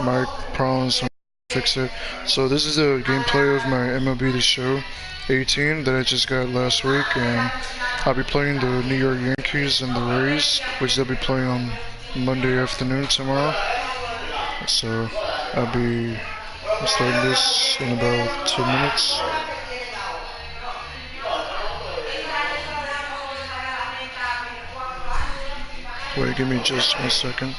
mic problems. So fix it. So this is the gameplay of my MLB The Show 18 that I just got last week, and I'll be playing the New York Yankees and the Rays, which they'll be playing on Monday afternoon tomorrow. So I'll be starting this in about 2 minutes. Wait, give me just 1 second.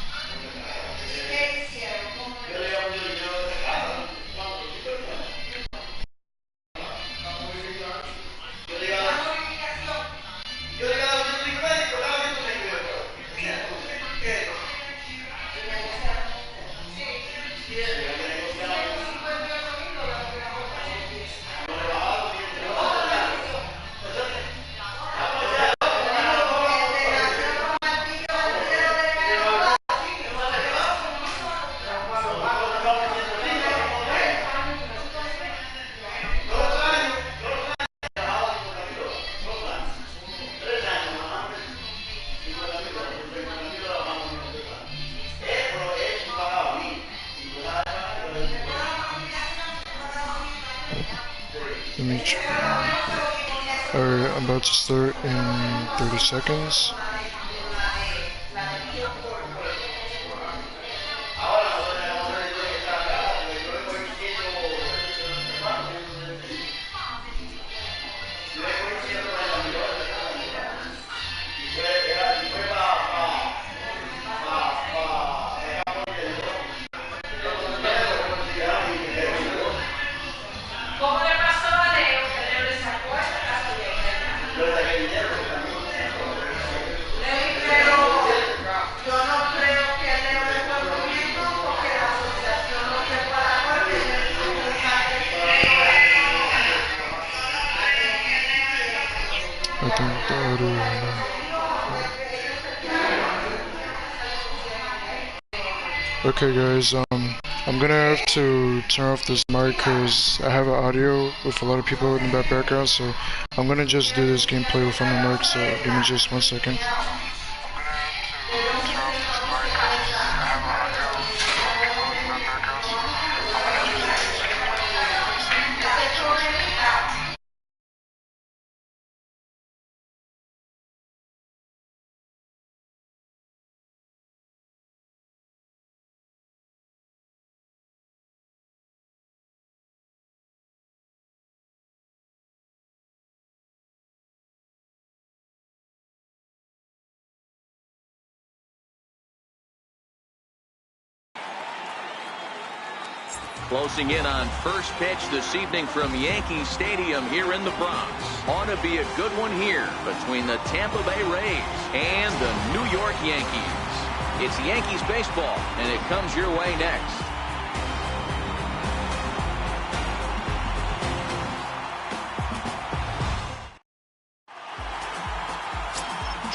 Let me try. Alright, I'm about to start in 30 seconds. I think the audio right now. Okay guys, I'm gonna have to turn off this mic because I have an audio with a lot of people in the background, so I'm gonna just do this gameplay without the mic, so give me just 1 second. Closing in on first pitch this evening from Yankee Stadium here in the Bronx. Ought to be a good one here between the Tampa Bay Rays and the New York Yankees. It's Yankees baseball, and it comes your way next.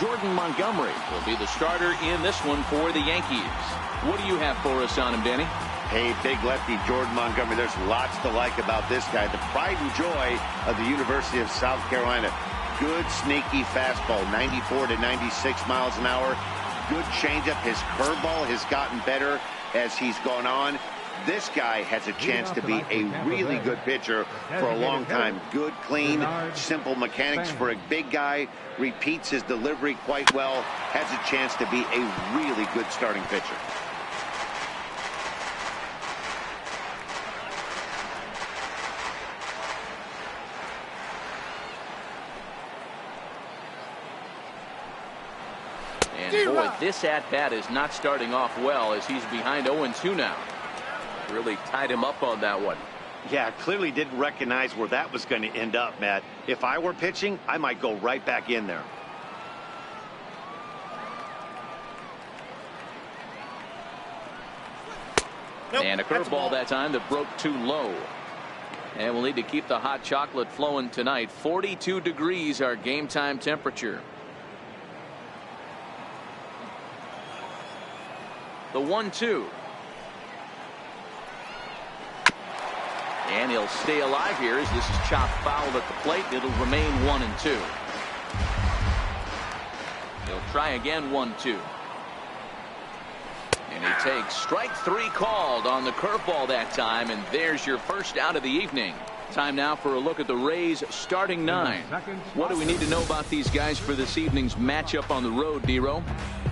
Jordan Montgomery will be the starter in this one for the Yankees. What do you have for us on him, Danny? Hey, big lefty Jordan Montgomery. There's lots to like about this guy. The pride and joy of the University of South Carolina. Good, sneaky fastball, 94 to 96 miles an hour. Good changeup. His curveball has gotten better as he's gone on. This guy has a chance to be a really good pitcher for a long time. Good, clean, simple mechanics for a big guy. Repeats his delivery quite well. Has a chance to be a really good starting pitcher. And boy, this at-bat is not starting off well as he's behind 0-2 now. Really tied him up on that one. Yeah, clearly didn't recognize where that was going to end up, Matt. If I were pitching, I might go right back in there. Nope, and a curveball that time that broke too low. And we'll need to keep the hot chocolate flowing tonight. 42 degrees our game time temperature. The 1-2. And he'll stay alive here as this is chopped foul at the plate. It'll remain 1-2. He'll try again 1-2. And he takes strike 3 called on the curveball that time, and there's your first out of the evening. Time now for a look at the Rays starting 9. What do we need to know about these guys for this evening's matchup on the road, Dero?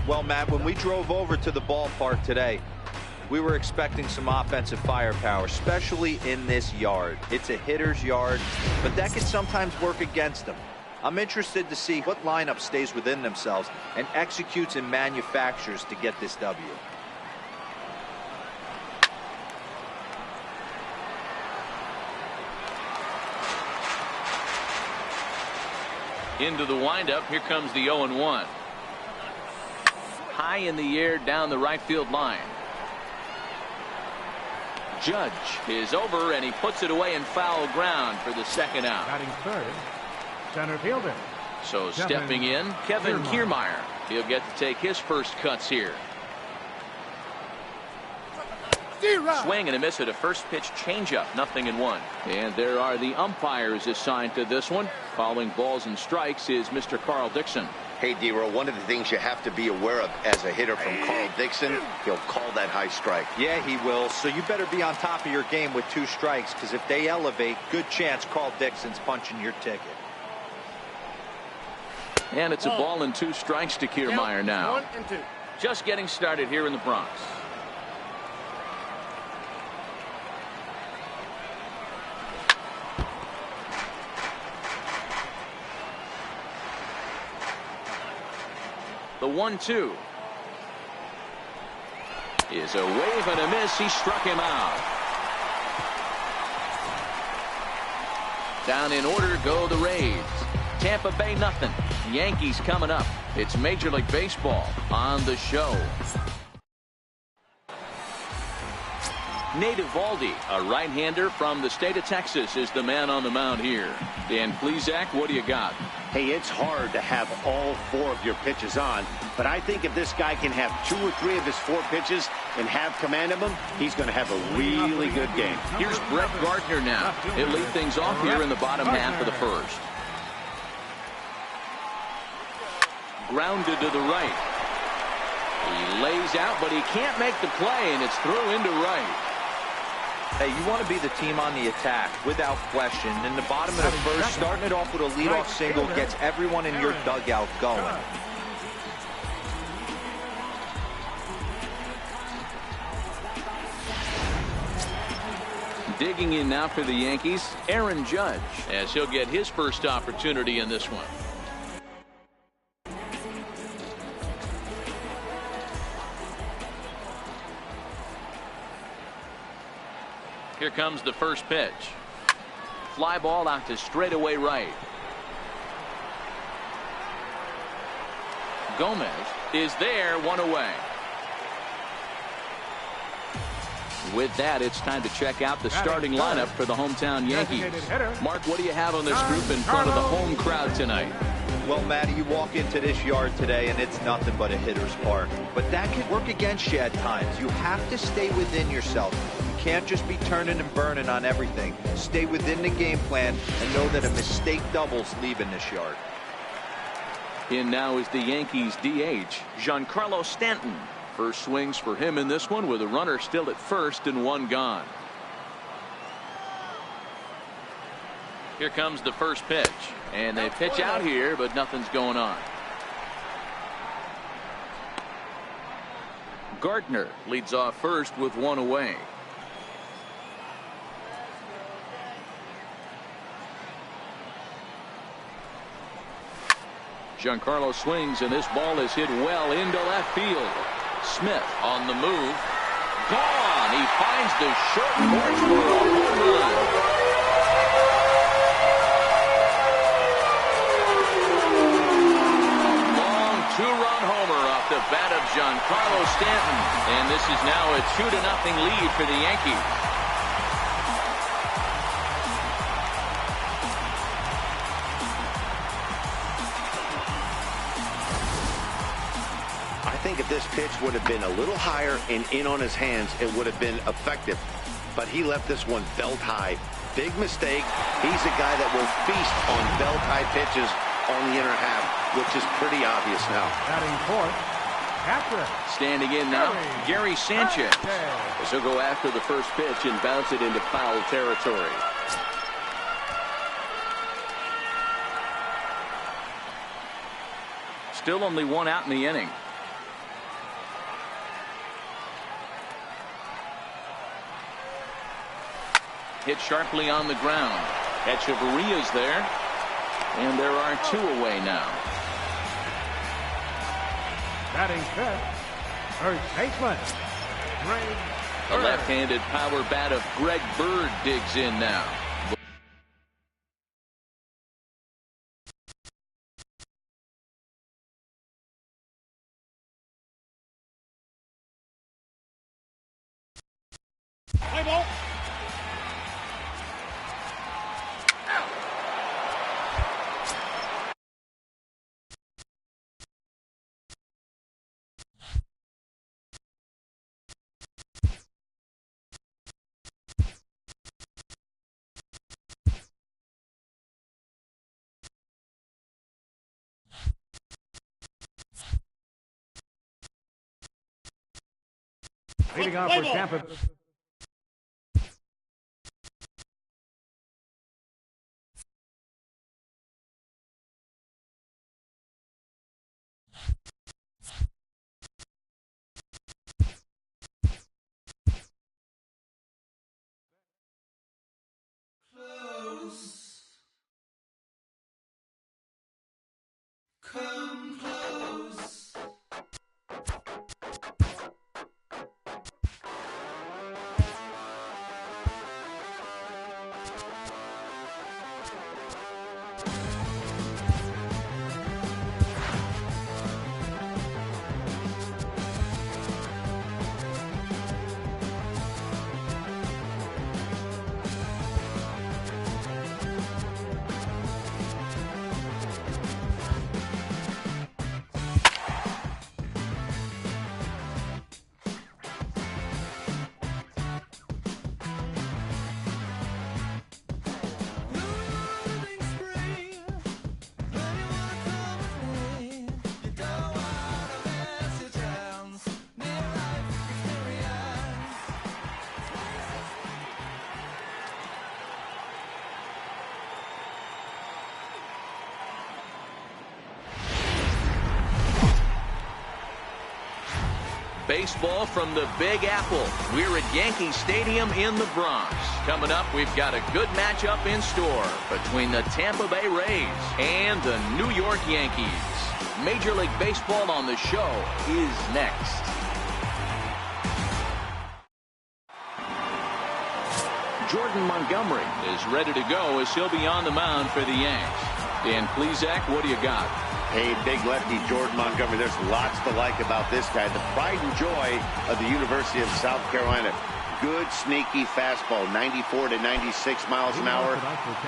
Well, Matt, when we drove over to the ballpark today, we were expecting some offensive firepower, especially in this yard. It's a hitter's yard, but that can sometimes work against them. I'm interested to see what lineup stays within themselves and executes and manufactures to get this W. Into the windup. Here comes the 0-1. High in the air down the right field line. Judge is over, and he puts it away in foul ground for the second out. Batting third, center fielder. So stepping in, Kevin Kiermaier. He'll get to take his first cuts here. Swing and a miss at a first pitch changeup, 0-1. And there are the umpires assigned to this one. Calling balls and strikes is Mr. Carl Dixon. Hey, Dero, one of the things you have to be aware of as a hitter from Carl Dixon, he'll call that high strike. Yeah, he will. So you better be on top of your game with 2 strikes, because if they elevate, good chance Carl Dixon's punching your ticket. And it's a ball and 2 strikes to Kiermaier now. 1 and 2. Just getting started here in the Bronx. The 1-2 is a wave and a miss. He struck him out. Down in order go the Rays. Tampa Bay 0. Yankees coming up. It's Major League Baseball on the show. Nate Eovaldi, a right-hander from the state of Texas, is the man on the mound here. Dan Plesac, what do you got? Hey, it's hard to have all 4 of your pitches on, but I think if this guy can have 2 or 3 of his 4 pitches and have command of them, he's going to have a really good game. Here's Brett Gardner now. He'll lead things off here in the bottom half of the first. Grounded to the right. He lays out, but he can't make the play, and it's thrown into right. Hey, you want to be the team on the attack, without question. In the bottom of the first, starting it off with a leadoff single gets everyone in your dugout going. Digging in now for the Yankees, Aaron Judge, as he'll get his first opportunity in this one. Here comes the first pitch. Fly ball out to straightaway right. Gomez is there, 1 away. With that, it's time to check out the starting lineup for the hometown Yankees. Mark, what do you have on this group in front of the home crowd tonight? Well, Matty, you walk into this yard today and it's nothing but a hitter's park. But that can work against you at times. You have to stay within yourself. You can't just be turning and burning on everything. Stay within the game plan and know that a mistake doubles leaving this yard. In now is the Yankees DH, Giancarlo Stanton. First swings for him in this one with a runner still at first and 1 gone. Here comes the first pitch, and they pitch out here, but nothing's going on. Gardner leads off first with 1 away. Giancarlo swings, and this ball is hit well into left field. Smith on the move. Gone. He finds the short porch for a home run. Long 2-run homer off the bat of Giancarlo Stanton. And this is now a 2-0 lead for the Yankees. I think if this pitch would have been a little higher and in on his hands, it would have been effective. But he left this one belt high. Big mistake. He's a guy that will feast on belt high pitches on the inner half, which is pretty obvious now. Batting fourth, Catherine. Standing in now, Gary Sanchez. Sanchez. He'll go after the first pitch and bounce it into foul territory. Still only one out in the inning. Hit sharply on the ground. Echeverria's there. And there are two away now. Batting fifth. First baseman. Greg The Bird. left-handed power bat of Greg Bird digs in now. Play ball. Leading off for Tampa. Baseball from the Big Apple. We're at Yankee Stadium in the Bronx. Coming up, we've got a good matchup in store between the Tampa Bay Rays and the New York Yankees. Major League Baseball on the show is next. Jordan Montgomery is ready to go as he'll be on the mound for the Yanks. Dan Plesac, what do you got? Hey, big lefty Jordan Montgomery. There's lots to like about this guy. The pride and joy of the University of South Carolina. Good, sneaky fastball, 94 to 96 miles an hour.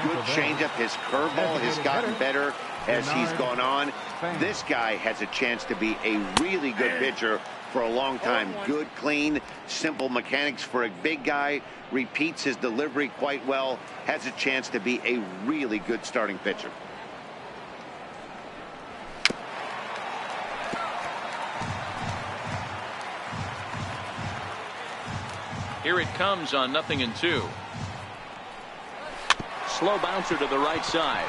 Good changeup. His curveball has gotten better as he's gone on. This guy has a chance to be a really good pitcher for a long time. Good, clean, simple mechanics for a big guy. Repeats his delivery quite well. Has a chance to be a really good starting pitcher. Here it comes on 0-2. Slow bouncer to the right side.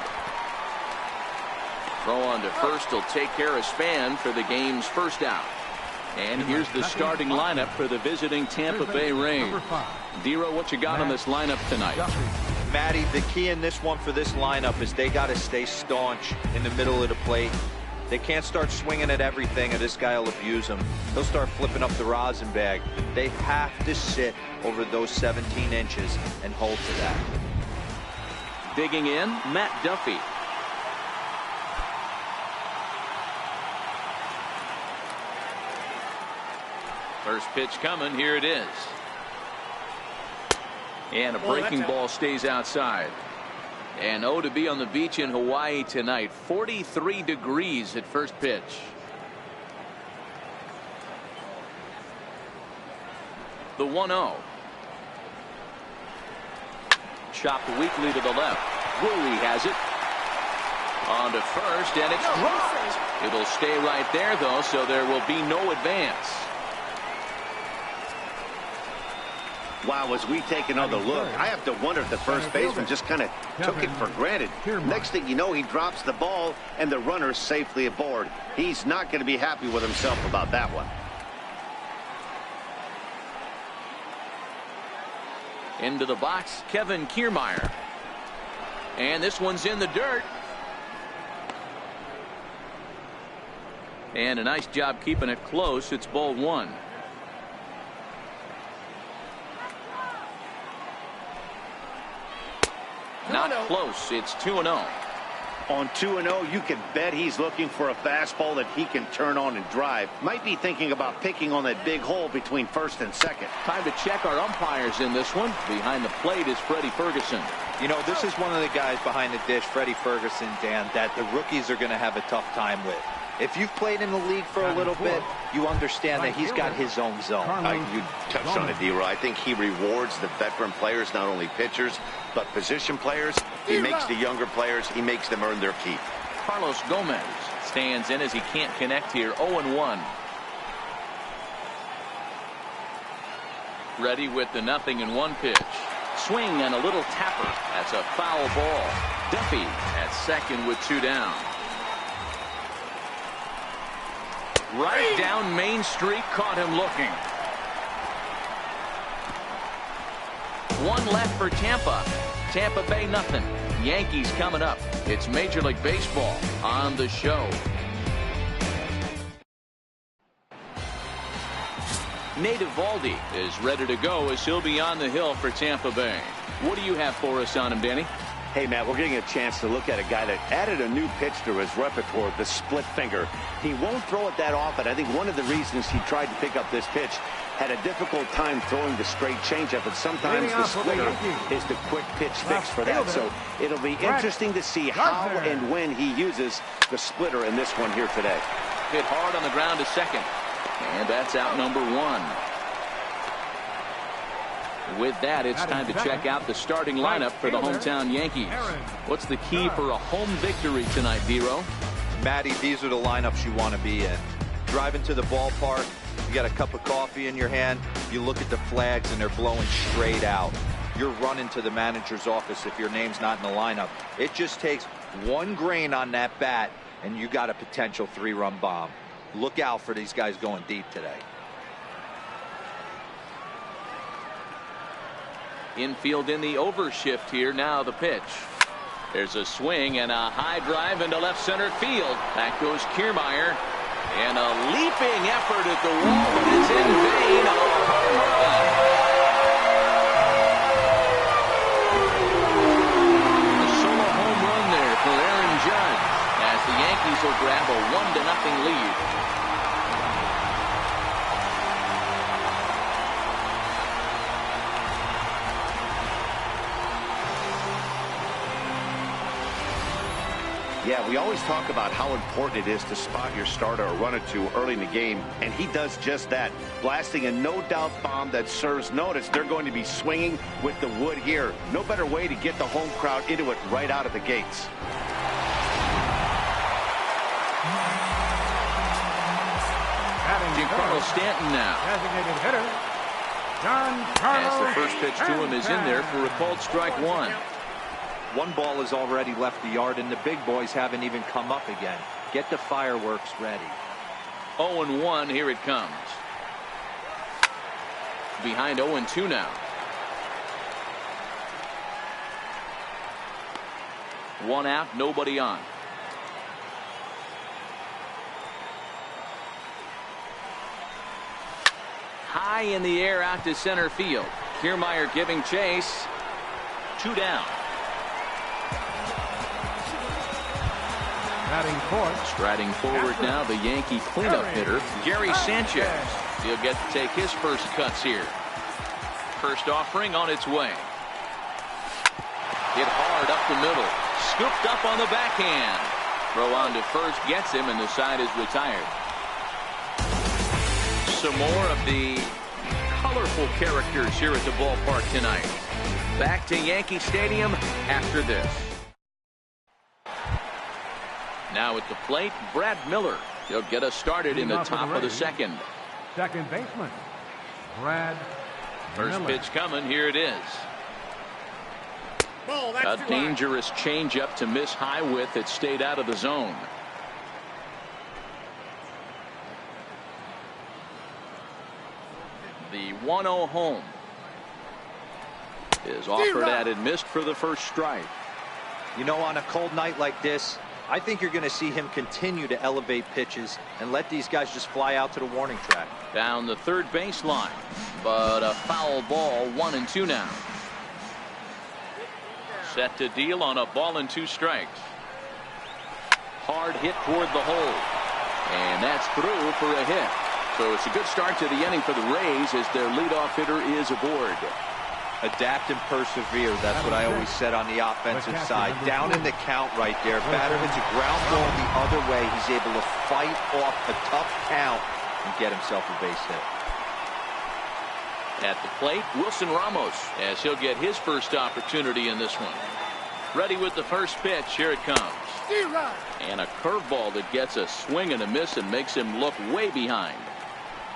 Throw on to first will take care of Span for the game's first out. And here's the starting lineup for the visiting Tampa Bay Rays. Dero, what you got on this lineup tonight? Matty, the key in this one for this lineup is they got to stay staunch in the middle of the plate. They can't start swinging at everything or this guy will abuse them. He'll start flipping up the rosin bag. They have to sit over those 17 inches and hold to that. Digging in, Matt Duffy. First pitch coming. Here it is. And a breaking ball stays outside. And to be on the beach in Hawaii tonight. 43 degrees at first pitch. The 1-0. Chopped weakly to the left. Brewery has it. On to first, and it's dropped. It'll stay right there, though, so there will be no advance. Wow, as we take another look, I have to wonder if the first baseman just kind of took it for granted. Next thing you know, he drops the ball, and the runner's safely aboard. He's not going to be happy with himself about that one. Into the box, Kevin Kiermaier. And this one's in the dirt. And a nice job keeping it close. It's ball one. Not close. It's 2-0. On 2-0, you can bet he's looking for a fastball that he can turn on and drive. Might be thinking about picking on that big hole between first and second. Time to check our umpires in this one. Behind the plate is Freddie Ferguson. You know, this is one of the guys behind the dish, Freddie Ferguson, Dan, that the rookies are going to have a tough time with. If you've played in the league for a little bit, you understand that he's got his own zone. You touched on it, D-Roy. I think he rewards the veteran players, not only pitchers, but position players. He makes the younger players, he makes them earn their keep. Carlos Gomez stands in as he can't connect here. 0-1. Ready with the 0-1 pitch. Swing and a little tapper. That's a foul ball. Duffy at second with 2 down. Right down Main Street, caught him looking. One left for Tampa. Tampa Bay nothing. Yankees coming up. It's Major League Baseball on the show. Nate Eovaldi is ready to go as he'll be on the hill for Tampa Bay. What do you have for us on him, Danny? Hey, Matt, we're getting a chance to look at a guy that added a new pitch to his repertoire, the split finger. He won't throw it that often. I think one of the reasons he tried to pick up this pitch, had a difficult time throwing the straight changeup, and sometimes the splitter is the quick pitch fix for that. So it'll be interesting to see how and when he uses the splitter in this one here today. Hit hard on the ground to second. And that's out number 1. With that, it's time to check out the starting lineup for the hometown Yankees. What's the key for a home victory tonight, Vero? Matty, these are the lineups you want to be in. Driving to the ballpark, you got a cup of coffee in your hand, you look at the flags and they're blowing straight out. You're running to the manager's office if your name's not in the lineup. It just takes one grain on that bat and you got a potential 3-run bomb. Look out for these guys going deep today. Infield in the overshift here. Now the pitch. There's a swing and a high drive into left center field. Back goes Kiermaier. And a leaping effort at the wall, but it's in vain. A home run. A solo home run there for Aaron Judge as the Yankees will grab a 1-0 lead. Yeah, we always talk about how important it is to spot your starter or run it to early in the game, and he does just that, blasting a no-doubt bomb that serves notice. They're going to be swinging with the wood here. No better way to get the home crowd into it right out of the gates. Giancarlo Stanton now. Designated hitter, Giancarlo As the first pitch to him is in there for a called strike 1. One ball has already left the yard and the big boys haven't even come up again. Get the fireworks ready. 0-1, here it comes. Behind 0-2 now. One out, nobody on. High in the air out to center field. Kiermaier giving chase. 2 down. Striding forward now, the Yankee cleanup hitter, Gary Sanchez. He'll get to take his first cuts here. First offering on its way. Hit hard up the middle. Scooped up on the backhand. Throw on to first gets him, and the side is retired. Some more of the colorful characters here at the ballpark tonight. Back to Yankee Stadium after this. Now at the plate, Brad Miller. He'll get us started in the top of the second. Second baseman, Brad First Miller. pitch coming. Here it is. A dangerous changeup to miss high with. It stayed out of the zone. The 1-0 home is offered at and missed for the first strike. You know, on a cold night like this, I think you're going to see him continue to elevate pitches and let these guys just fly out to the warning track. Down the third baseline, but a foul ball. 1-2 now. Set to deal on a ball and 2 strikes. Hard hit toward the hole, and that's through for a hit. So it's a good start to the inning for the Rays as their leadoff hitter is aboard. Adapt and persevere. That's what I always said on the offensive side. Down in the count right there. Batter hits a ground ball the other way. He's able to fight off a tough count and get himself a base hit. At the plate, Wilson Ramos, as he'll get his first opportunity in this one. Ready with the first pitch. Here it comes. And a curveball that gets a swing and a miss and makes him look way behind.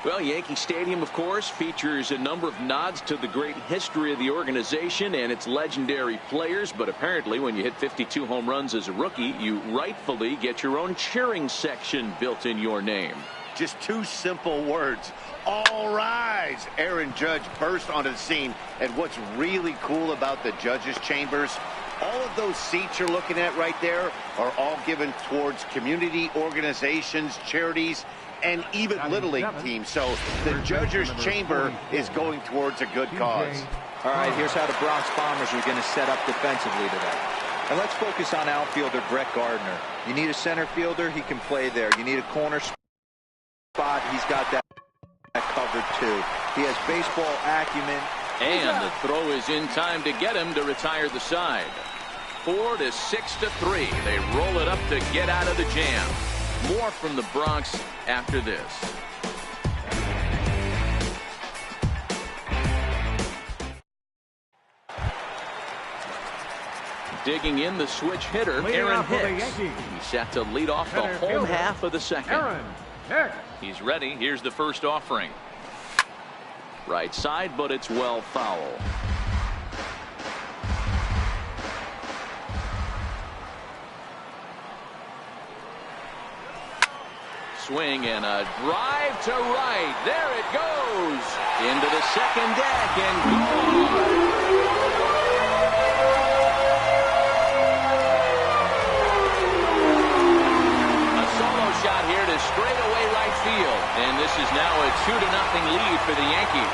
Well, Yankee Stadium, of course, features a number of nods to the great history of the organization and its legendary players. But apparently, when you hit 52 home runs as a rookie, you rightfully get your own cheering section built in your name. Just 2 simple words. All rise. Aaron Judge burst onto the scene. And what's really cool about the judges' chambers, all of those seats you're looking at right there are all given towards community organizations, charities, and even Little League teams. So the judges' chamber is going towards a good cause. All right, here's how the Bronx Bombers are going to set up defensively today. And let's focus on outfielder Brett Gardner. You need a center fielder, he can play there. You need a corner spot, he's got that covered too. He has baseball acumen. And the throw is in time to get him to retire the side. 4 to 6 to 3. They roll it up to get out of the jam. More from the Bronx after this. Digging in the switch hitter, Aaron Hicks. He's set to lead off the home half of the second. Aaron Hicks. He's ready. Here's the first offering. Right side, but it's well foul. Swing and a drive to right. There it goes. Into the second deck and gone. Shot here to straightaway right field, and this is now a 2-0 lead for the Yankees.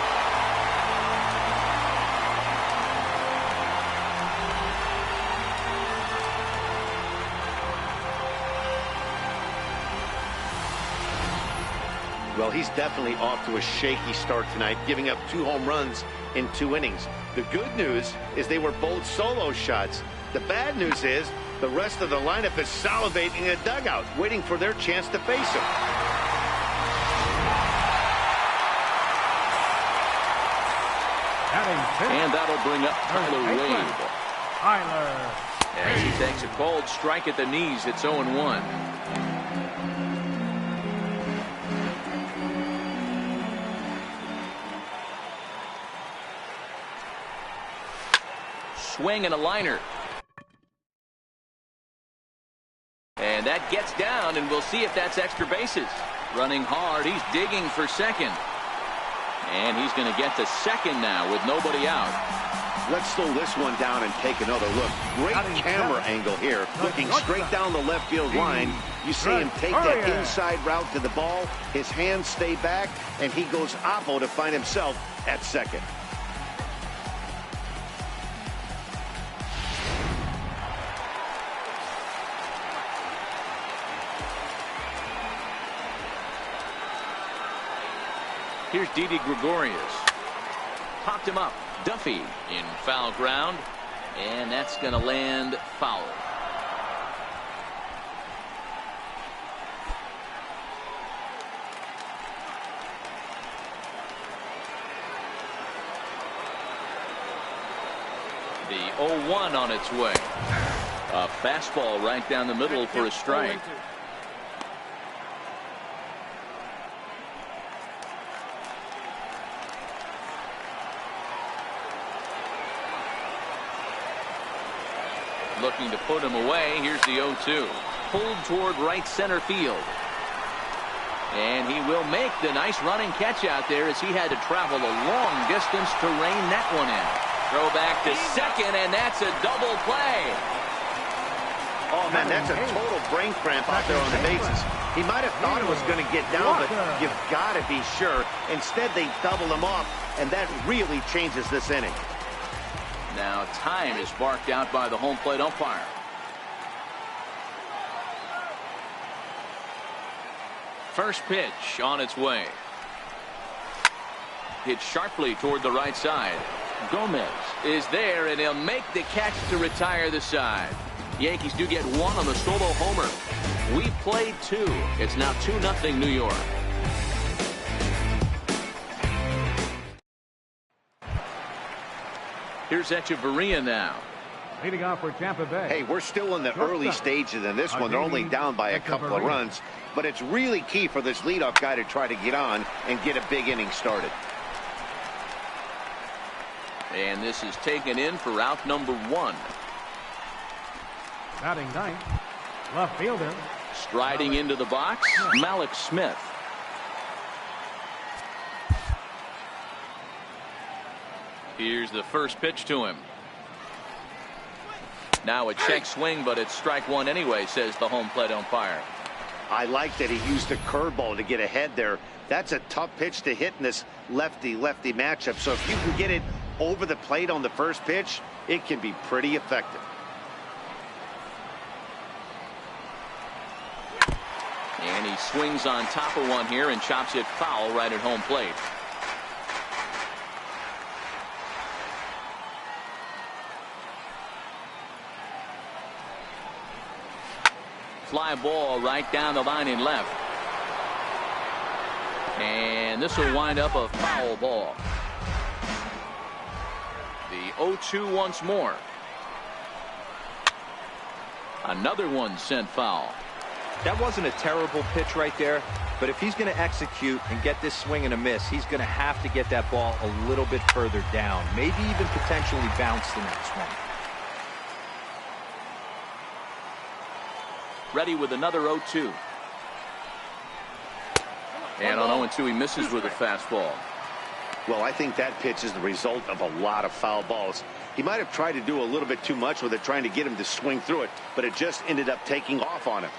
Well, he's definitely off to a shaky start tonight, giving up 2 home runs in 2 innings. The good news is they were both solo shots. The bad news is the rest of the lineup is salivating in a dugout, waiting for their chance to face him. And that'll bring up Tyler Wade. Tyler. As he takes a cold strike at the knees, it's 0-1. Swing and a liner. And that gets down, and we'll see if that's extra bases. Running hard, he's digging for second. And he's going to get to second now with nobody out. Let's slow this one down and take another look. Great camera angle here. Looking straight down the left field line. You see him take that inside route to the ball. His hands stay back, and he goes oppo to find himself at second. Here's Didi Gregorius. Popped him up. Duffy in foul ground. And that's going to land foul. The 0-1 on its way. A fastball right down the middle for a strike. Looking to put him away. Here's the 0-2. Pulled toward right center field. And he will make the nice running catch out there as he had to travel a long distance to rein that one in. Throw back to second, and that's a double play. Oh, man, that's a total brain cramp out there on the bases. He might have thought it was going to get down, but you've got to be sure. Instead, they double him off, and that really changes this inning. Now time is barked out by the home plate umpire. First pitch on its way. Hit sharply toward the right side. Gomez is there, and he'll make the catch to retire the side. Yankees do get one on the solo homer. We played two. It's now 2-0 New York. Here's Echeverria now. Leading off for Tampa Bay. Hey, we're still in the early stages in this one. They're only down by a couple of runs, but it's really key for this leadoff guy to try to get on and get a big inning started. And this is taken in for out number 1. Batting ninth, left fielder. Striding into the box, Malik Smith. Here's the first pitch to him. Now a check swing, but it's strike one anyway, says the home plate umpire. I like that he used a curveball to get ahead there. That's a tough pitch to hit in this lefty-lefty matchup. So if you can get it over the plate on the first pitch, it can be pretty effective. And he swings on top of one here and chops it foul right at home plate. Fly ball right down the line in left. And this will wind up a foul ball. The 0-2 once more. Another one sent foul. That wasn't a terrible pitch right there, but if he's going to execute and get this swing and a miss, he's going to have to get that ball a little bit further down, maybe even potentially bounce the next one. Ready with another 0-2. And on 0-2 he misses with a fastball. Well, I think that pitch is the result of a lot of foul balls. He might have tried to do a little bit too much with it, trying to get him to swing through it, but it just ended up taking off on him.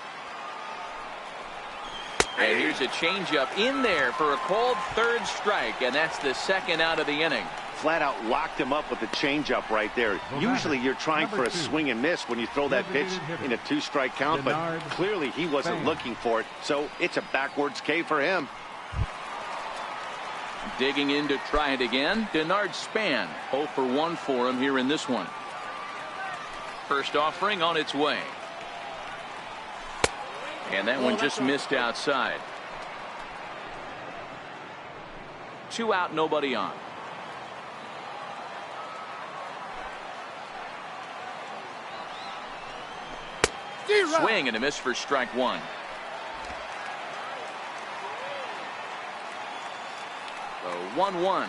And here's a changeup in there for a called third strike, and that's the second out of the inning. Flat out locked him up with the changeup right there. Usually you're trying for a swing and miss when you throw that pitch in a 2-strike count, but clearly he wasn't looking for it, so it's a backwards K for him. Digging in to try it again, Denard Span. 0 for 1 for him here in this one. First offering on its way. And that one just missed outside. 2 out, nobody on. Swing and a miss for strike one. So 1-1.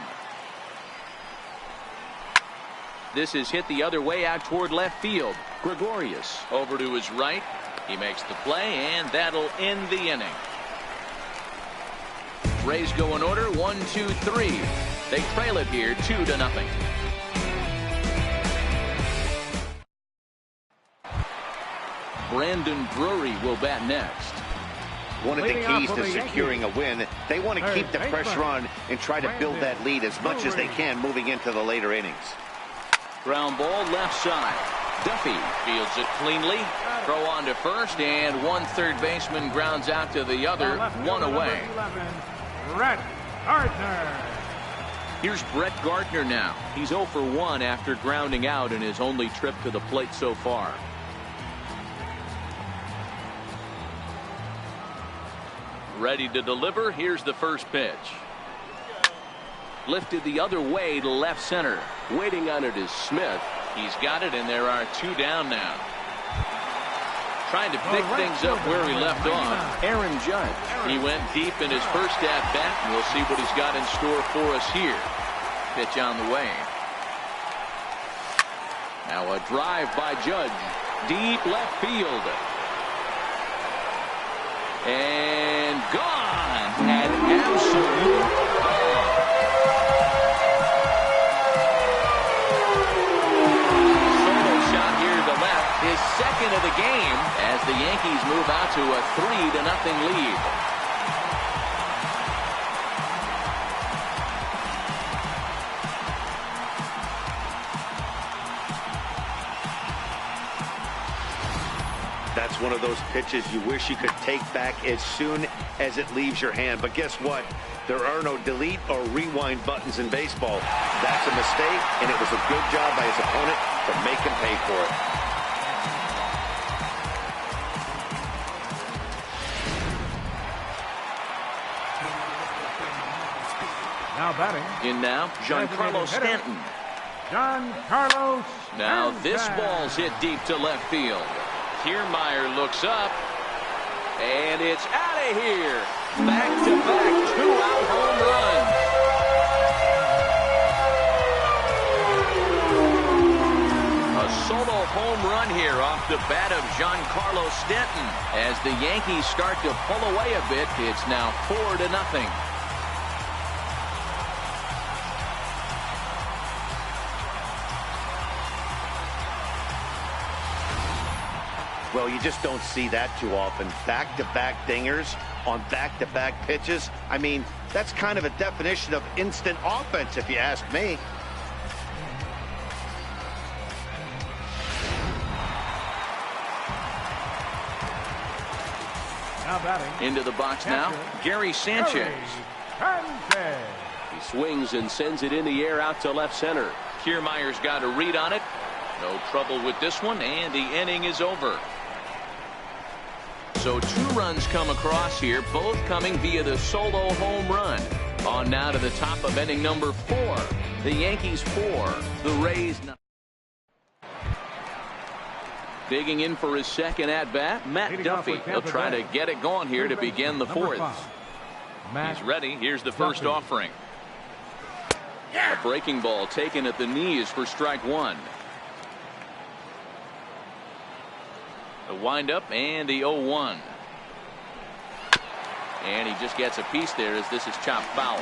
This is hit the other way out toward left field. Gregorius over to his right. He makes the play, and that'll end the inning. Rays go in order, 1, 2, 3. They trail it here 2-0. Brandon Drury will bat next. One of the keys to securing a win, they want to keep the pressure on and try to build that lead as much as they can moving into the later innings. Ground ball left side. Duffy fields it cleanly. Throw on to first, and one third baseman grounds out to the other. One away. Brett Gardner. Here's Brett Gardner now. He's 0 for 1 after grounding out in his only trip to the plate so far. Ready to deliver. Here's the first pitch. Lifted the other way to left center. Waiting on it is Smith. He's got it, and there are 2 down now. Trying to pick things up where he left off. Aaron Judge. He went deep in his first at-bat, and we'll see what he's got in store for us here. Pitch on the way. Now a drive by Judge. Deep left field. And gone. And absolute gone. Solo shot here to left. His second of the game as the Yankees move out to a 3-0 lead. That's one of those pitches you wish you could take back as soon as it leaves your hand. But guess what? There are no delete or rewind buttons in baseball. That's a mistake, and it was a good job by his opponent to make him pay for it. Now batting. In now, Giancarlo Stanton. Giancarlo Stanton. Now this ball's hit deep to left field. Kiermaier looks up, and it's out of here. Back-to-back two-out home runs. A solo home run here off the bat of Giancarlo Stanton. As the Yankees start to pull away a bit, it's now 4-0. Well, you just don't see that too often. Back-to-back dingers on back-to-back pitches. I mean, that's kind of a definition of instant offense, if you ask me. Now batting. Into the box now, Gary Sanchez. He swings and sends it in the air out to left center. Kiermaier's got a read on it. No trouble with this one, and the inning is over. So 2 runs come across here, both coming via the solo home run. On now to the top of inning number 4. The Yankees 4, the Rays 9. Digging in for his second at-bat, Matt Duffy. He'll try to get it going here to begin the 4th. He's ready. Here's the first offering. A breaking ball taken at the knees for strike 1. The windup and the 0-1. And he just gets a piece there as this is chopped foul.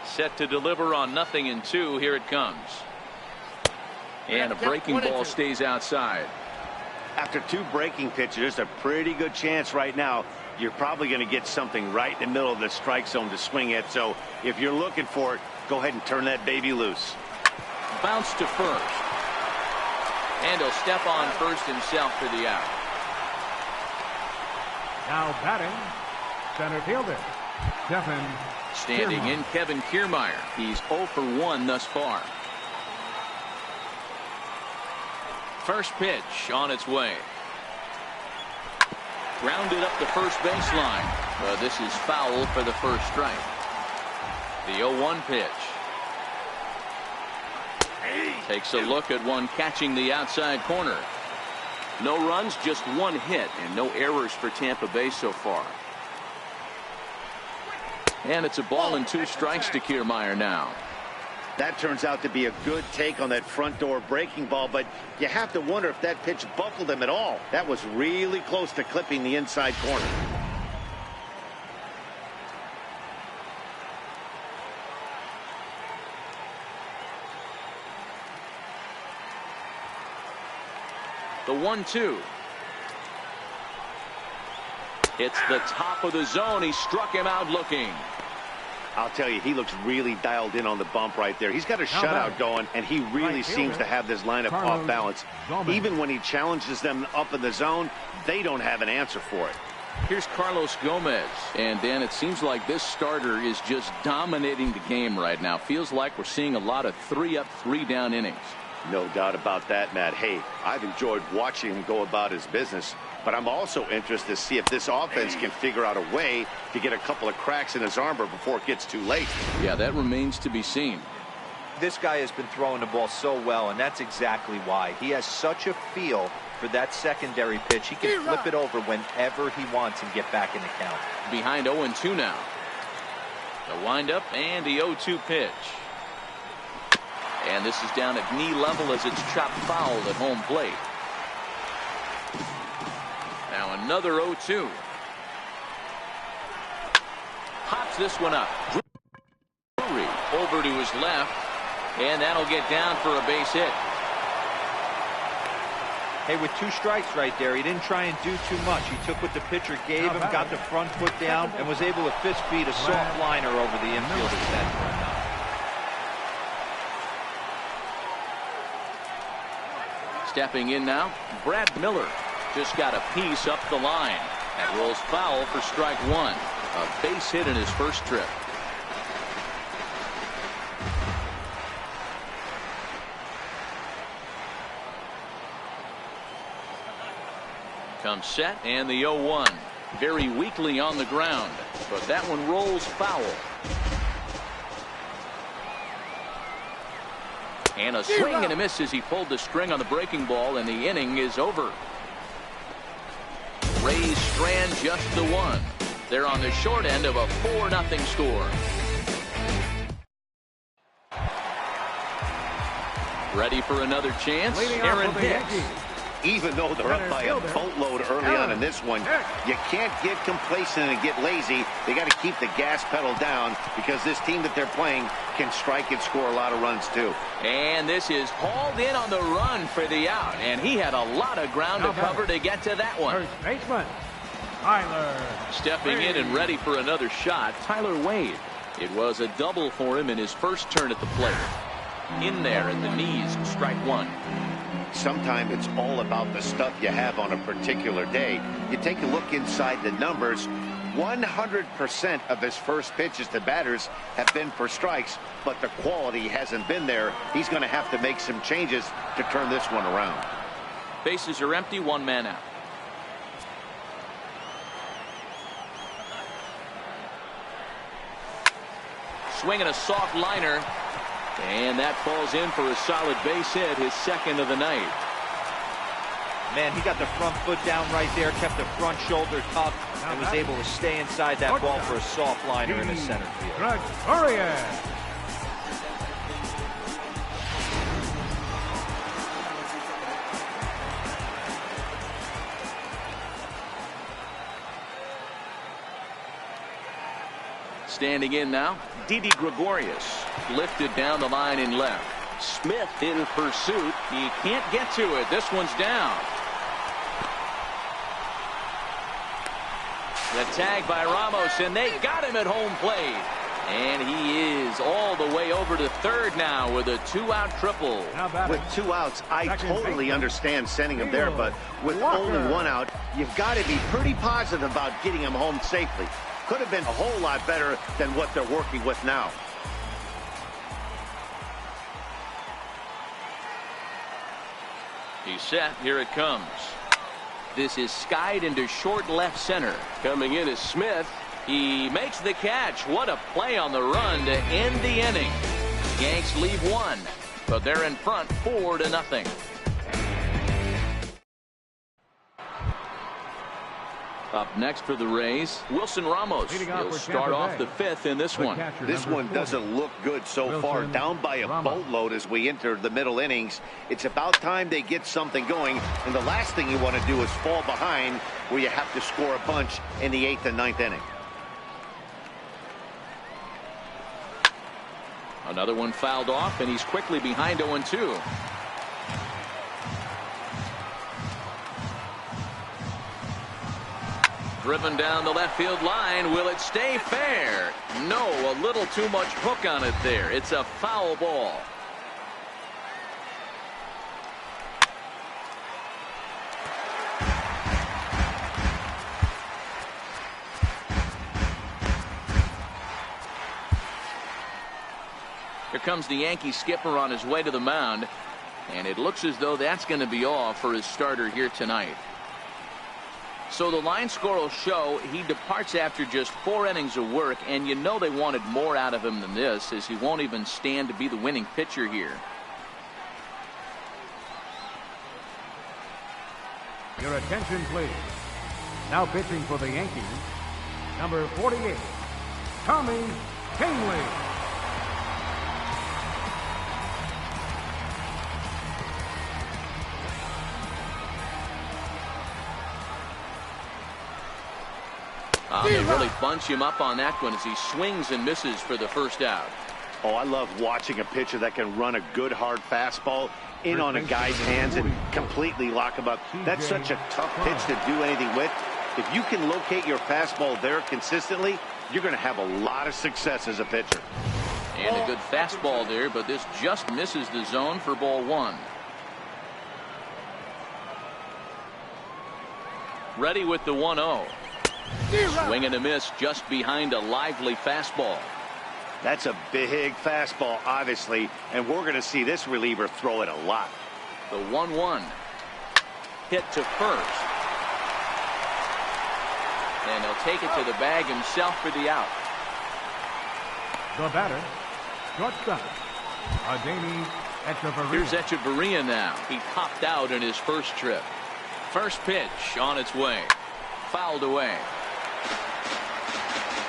Set to deliver on 0-2. Here it comes. And a breaking ball stays outside. After 2 breaking pitches, there's a pretty good chance right now you're probably going to get something right in the middle of the strike zone to swing at. So if you're looking for it, go ahead and turn that baby loose. Bounce to first. And he'll step on first himself for the out. Now batting, center fielder, Kevin Standing Kiermaier. in, Kevin Kiermaier. He's 0 for 1 thus far. First pitch on its way. Grounded up the first baseline. But this is foul for the first strike. The 0-1 pitch. Takes a look at one catching the outside corner. No runs, just 1 hit, and no errors for Tampa Bay so far. And it's a ball and 2 strikes to Kiermaier now. That turns out to be a good take on that front door breaking ball, but you have to wonder if that pitch buckled him at all. That was really close to clipping the inside corner. The 1-2. It's the top of the zone. He struck him out looking. I'll tell you, he looks really dialed in on the bump right there. He's got a shutout going, and he really seems to have this lineup off balance. Even when he challenges them up in the zone, they don't have an answer for it. Here's Carlos Gomez. And Dan, it seems like this starter is just dominating the game right now. Feels like we're seeing a lot of 3-up, 3-down innings. No doubt about that, Matt. Hey, I've enjoyed watching him go about his business. but I'm also interested to see if this offense can figure out a way to get a couple of cracks in his armor before it gets too late. Yeah, that remains to be seen. This guy has been throwing the ball so well, and that's exactly why. He has such a feel for that secondary pitch. He can flip it over whenever he wants and get back in the count. Behind 0-2 now. The windup and the 0-2 pitch. And this is down at knee level as it's chopped foul at home plate. Now another 0-2. Pops this one up. Drury over to his left. And that'll get down for a base hit. Hey, with 2 strikes right there, he didn't try and do too much. He took what the pitcher gave him, got the front foot down, and was able to fist feed a soft liner over the infielder's head for a knock. Stepping in now, Brad Miller just got a piece up the line. That rolls foul for strike 1. A base hit in his first trip. Comes set and the 0-1. Very weakly on the ground, but that one rolls foul. And a swing and a miss as he pulled the string on the breaking ball, and the inning is over. Rays strand just the 1. They're on the short end of a 4-0 score. Ready for another chance? Aaron Hicks. Even though they're up by a boatload early on in this one, you can't get complacent and get lazy. They got to keep the gas pedal down because this team that they're playing can strike and score a lot of runs too. And this is hauled in on the run for the out, and he had a lot of ground to cover to get to that one. First baseman, Tyler Stepping in and ready for another shot, Tyler Wade. It was a double for him in his first turn at the plate. In there at the knees, strike 1. Sometimes it's all about the stuff you have on a particular day. You take a look inside the numbers. 100% of his first pitches to batters have been for strikes, but the quality hasn't been there. He's going to have to make some changes to turn this one around. Bases are empty, 1 man out. Swinging a soft liner. And that falls in for a solid base hit, his second of the night. Man, he got the front foot down right there, kept the front shoulder tough, and was able to stay inside that ball for a soft liner in the center field. Standing in now, Didi Gregorius. Lifted down the line in left. Smith in pursuit. He can't get to it. This one's down. The tag by Ramos, and they got him at home plate. And he is all the way over to third now with a 2-out triple. With 2 outs, I totally understand sending him there, but with only 1 out, you've got to be pretty positive about getting him home safely. Could have been a whole lot better than what they're working with now. He's set. Here it comes. This is skied into short left center. Coming in is Smith. He makes the catch. What a play on the run to end the inning. Yanks leave 1, but they're in front 4-0. Up next for the Rays, Wilson Ramos. He'll start off the 5th in this one. This one doesn't look good so far. Down by a boatload as we enter the middle innings. It's about time they get something going, and the last thing you want to do is fall behind where you have to score a bunch in the 8th and 9th inning. Another one fouled off, and he's quickly behind 0-2. Driven down the left field line. Will it stay fair? No, a little too much hook on it there. It's a foul ball. Here comes the Yankee skipper on his way to the mound, and it looks as though that's going to be all for his starter here tonight. So the line score will show he departs after just 4 innings of work, and you know they wanted more out of him than this, as he won't even stand to be the winning pitcher here. Your attention, please. Now pitching for the Yankees, number 48, Tommy Kahnle. They really bunch him up on that one as he swings and misses for the first out. Oh, I love watching a pitcher that can run a good hard fastball in on a guy's hands and completely lock him up. That's such a tough pitch to do anything with. If you can locate your fastball there consistently, you're going to have a lot of success as a pitcher. And a good fastball there, but this just misses the zone for ball 1. Ready with the 1-0. Swing and a miss just behind a lively fastball. That's a big fastball, obviously, and we're going to see this reliever throw it a lot. The 1-1. Hit to first. And he'll take it to the bag himself for the out. The batter, shortstop, Echeverria. Here's Echeverria now. He popped out in his first trip. First pitch on its way. Fouled away.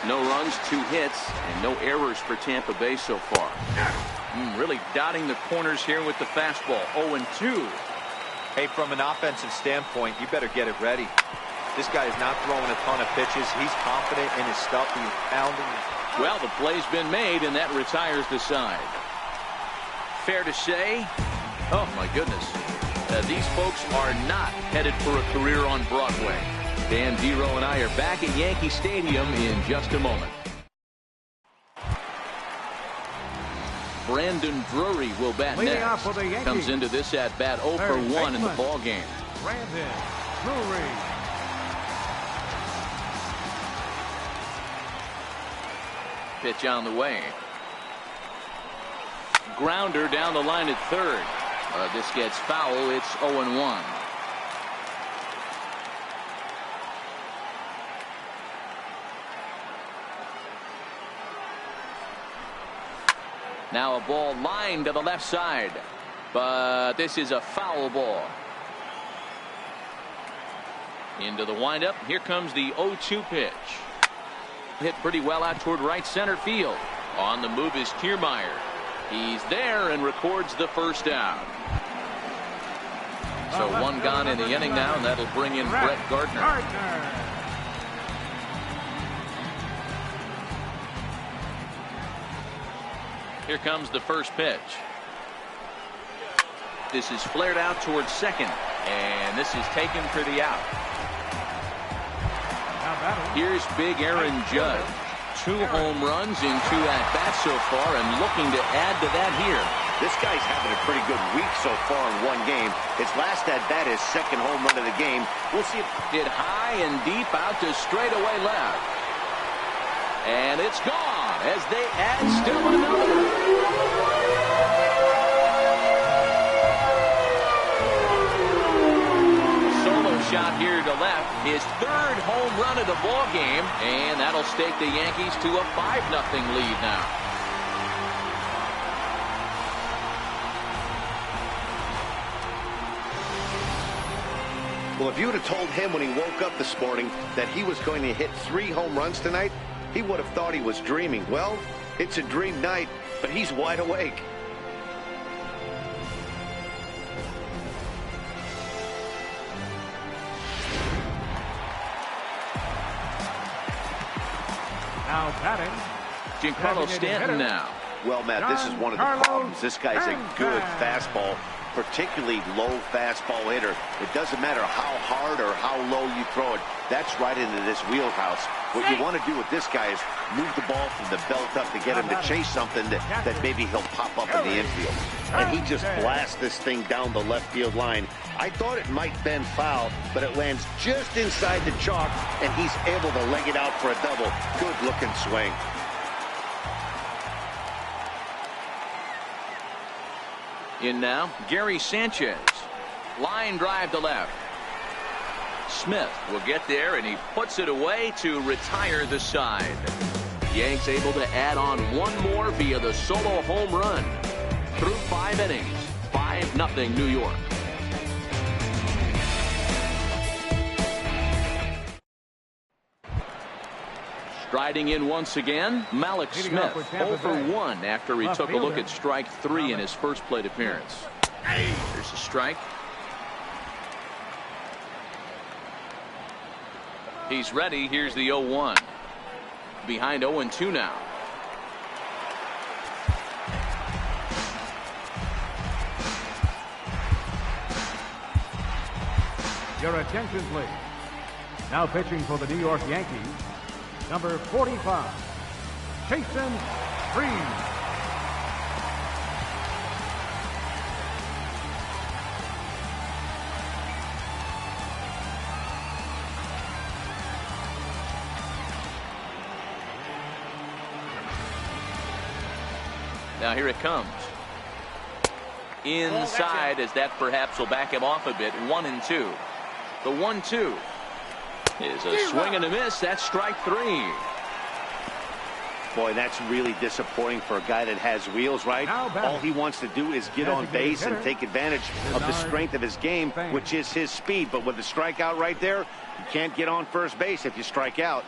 No runs, 2 hits, and no errors for Tampa Bay so far. Really dotting the corners here with the fastball. 0-2. Hey, from an offensive standpoint, you better get it ready. This guy is not throwing a ton of pitches. He's confident in his stuff. He's pounding. Well, the play's been made, and that retires the side. Fair to say, oh my goodness, these folks are not headed for a career on Broadway. Dan Dero and I are back at Yankee Stadium in just a moment. Brandon Drury will bat next. Comes into this at bat 0 for 1 in the ball game. Brandon Drury. Pitch on the way. Grounder down the line at third. This gets foul. It's 0-1. Now a ball lined to the left side, but this is a foul ball. Into the windup. Here comes the 0-2 pitch. Hit pretty well out toward right center field. On the move is Kiermaier. He's there and records the first down. So 1 gone in the inning now, and that'll bring in Brett Gardner. Here comes the first pitch. This is flared out towards second, and this is taken for the out. Here's big Aaron Judge. 2 home runs in 2 at-bats so far, and looking to add to that here. This guy's having a pretty good week so far in 1 game. His last at-bat is 2nd home run of the game. We'll see if hit high and deep out to straightaway left. And it's gone as they add still another. Solo shot here to left. His 3rd home run of the ball game, and that'll stake the Yankees to a 5-0 lead now. Well, if you would have told him when he woke up this morning that he was going to hit 3 home runs tonight, he would have thought he was dreaming. Well, it's a dream night, but he's wide awake. Now batting, Giancarlo Stanton now. Well, Matt, this is one of the problems. This guy's a good fastball, particularly low fastball hitter. It doesn't matter how hard or how low you throw it. That's right into this wheelhouse. What you want to do with this guy is move the ball from the belt up to get him to chase something that maybe he'll pop up in the infield. And he just blasts this thing down the left field line. I thought it might bend foul, but it lands just inside the chalk, and he's able to leg it out for a double. Good-looking swing. In now, Gary Sanchez. Line drive to left. Smith will get there, and he puts it away to retire the side. Yanks able to add on one more via the solo home run. Through 5 innings, 5-0 New York. Striding in once again, Malik Smith, 0 for 1 after he took a look at strike 3 in his first plate appearance. There's a strike. He's ready. Here's the 0-1. Behind 0-2 now. Your attention, please. Now pitching for the New York Yankees, number 45, Jason Reed. Now here it comes. Inside, as that perhaps will back him off a bit. 1-2. The 1-2 is a swing and a miss. That's strike 3. Boy, that's really disappointing for a guy that has wheels, right? All he wants to do is get on base and take advantage of the strength of his game, which is his speed. But with the strikeout right there, you can't get on first base if you strike out.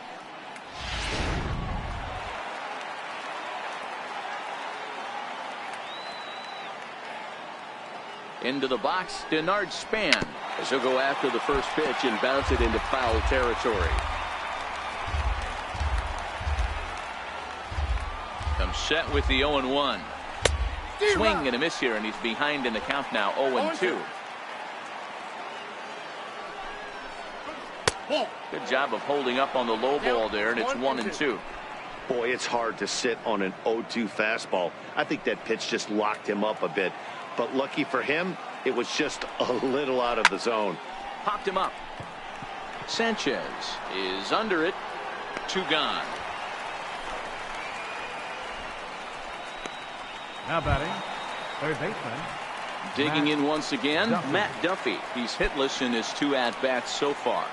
Into the box, Denard Span, as he'll go after the first pitch and bounce it into foul territory. Comes set with the 0-1. Swing and a miss here, and he's behind in the count now, 0-2. Good job of holding up on the low ball there, and it's 1-2. Boy, it's hard to sit on an 0-2 fastball. I think that pitch just locked him up a bit. But lucky for him, it was just a little out of the zone. Popped him up. Sanchez is under it. 2 gone. Now batting, third baseman. Digging in once again, Matt Duffy. He's hitless in his 2 at-bats so far.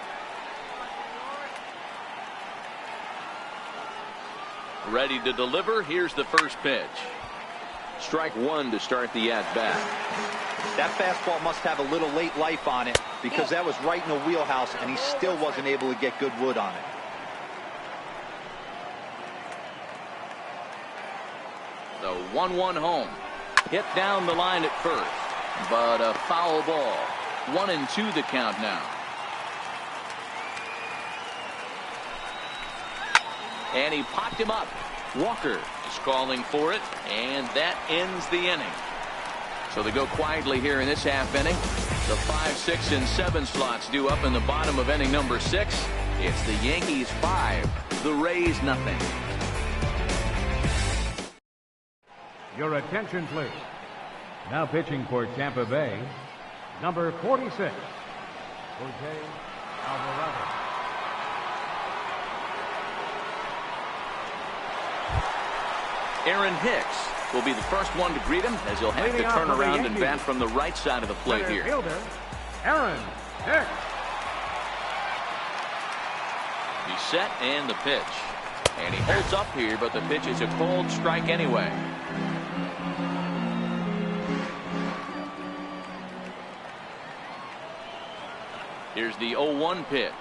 Ready to deliver. Here's the first pitch. Strike 1 to start the at-bat. That fastball must have a little late life on it, because that was right in the wheelhouse, and he still wasn't able to get good wood on it. The 1-1 home. Hit down the line at first, but a foul ball. 1-2 the count now. And he popped him up. Walker is calling for it, and that ends the inning. So they go quietly here in this half inning. The 5, 6, and 7 slots due up in the bottom of inning number 6. It's the Yankees 5, the Rays nothing. Your attention, please. Now pitching for Tampa Bay, number 46, Jose Alvarado. Aaron Hicks will be the first one to greet him, as he'll have to turn around and bat from the right side of the plate here. Fielder, Aaron Hicks. He's set, and the pitch. And he holds up here, but the pitch is a cold strike anyway. Here's the 0-1 pitch.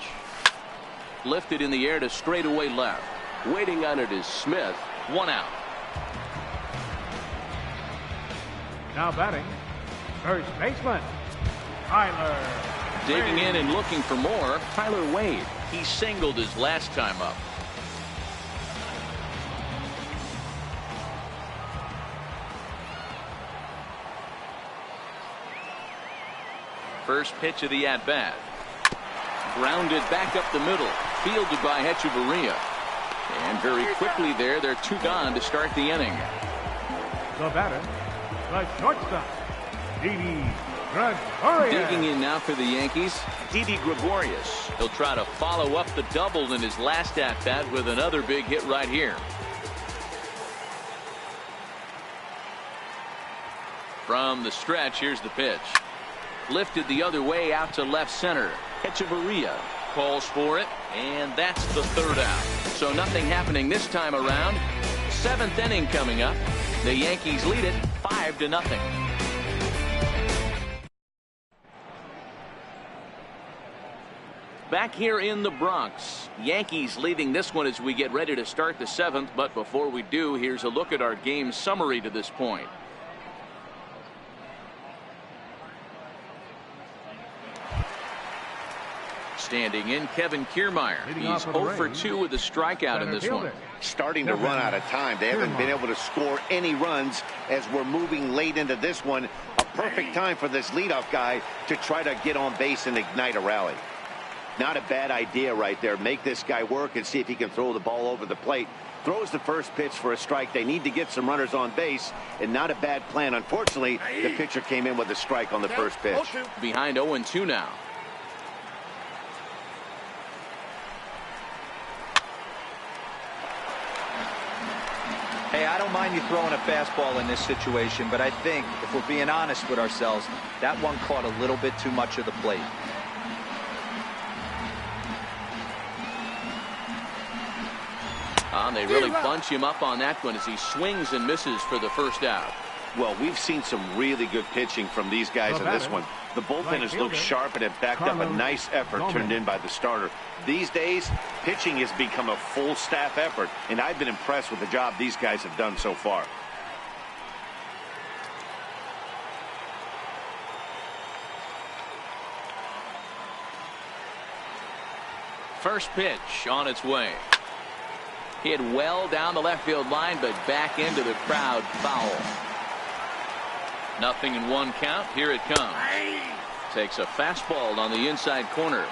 Lifted in the air to straightaway left. Waiting on it is Smith. 1 out. Now batting, first baseman, Tyler. Digging in and looking for more, Tyler Wade. He singled his last time up. First pitch of the at-bat. Grounded back up the middle. Fielded by Hechavarria. And very quickly there, they're 2 gone to start the inning. The batter, the shortstop, Didi Gregorius. Digging in now for the Yankees, Didi Gregorius. He'll try to follow up the double in his last at-bat with another big hit right here. From the stretch, here's the pitch. Lifted the other way out to left center. Echeverria calls for it, and that's the third out. So nothing happening this time around. Seventh inning coming up. The Yankees lead it 5-0. Back here in the Bronx, Yankees leading this one as we get ready to start the seventh. But before we do, here's a look at our game summary to this point. Standing in, Kevin Kiermaier. He's 0 for 2 with a strikeout in this one. Starting to run out of time. They haven't been able to score any runs as we're moving late into this one. A perfect time for this leadoff guy to try to get on base and ignite a rally. Not a bad idea right there. Make this guy work and see if he can throw the ball over the plate. Throws the first pitch for a strike. They need to get some runners on base, and not a bad plan. Unfortunately, the pitcher came in with a strike on the first pitch. Behind 0-2 now. Hey, I don't mind you throwing a fastball in this situation, but I think, if we're being honest with ourselves, that one caught a little bit too much of the plate. They really bunch him up on that one as he swings and misses for the first out. Well, we've seen some really good pitching from these guys in this one. The bullpen has looked sharp and have backed up a nice effort turned in by the starter. These days, pitching has become a full staff effort, and I've been impressed with the job these guys have done so far. First pitch on its way. Hit well down the left field line, but back into the crowd, foul. 0-1 count. Here it comes. Takes a fastball on the inside corner.